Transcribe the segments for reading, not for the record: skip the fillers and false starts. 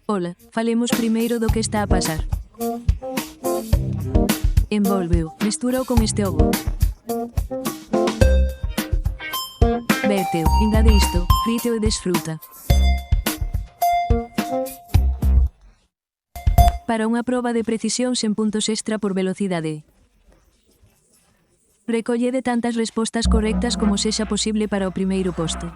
Ola, falemos primeiro do que está a pasar. Envólveo, mestúrao con este ovo. Vérteo, engade isto, fríteo e desfruta. Para unha proba de precisión sen puntos extra por velocidade. Recollede tantas respostas correctas como sexa posible para o primeiro posto.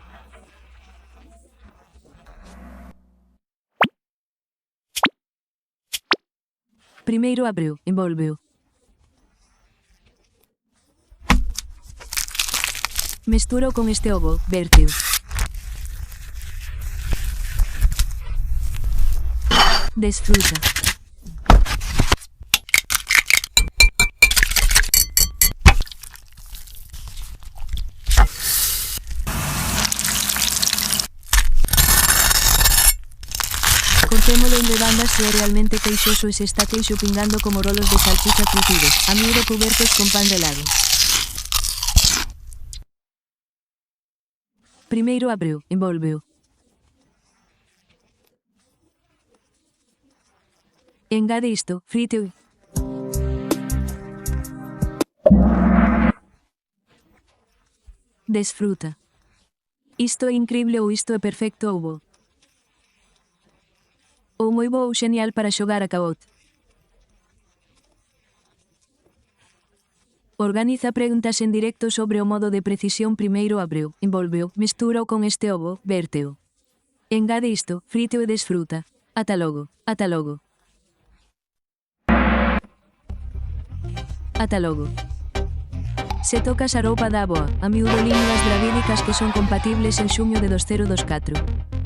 Primeiro abreo, envólveo. Mestúrao con este ovo, vérteo. Desfruta. Cortémolo en rebandas se é realmente queixoso e se está queixo pingando como rolos de salchicha crujidos, a miúdo cubertos con pan relado. Primeiro abreo, envólveo. Engade isto, fríteo e... Desfruta. Isto é incrible ou isto é perfecto ou bo. Ou moi bo ou xenial para xogar a cabot. Organiza preguntas en directo sobre o modo de precisión primeiro abreo, envólveo, mestúrao con este ovo, vérteo. Engade isto, fríteo e desfruta. Ata logo, ata logo. Ata logo. Se tocas a roupa da avoa, a miúdo líneas gravídicas que son compatibles en xuño de 2024.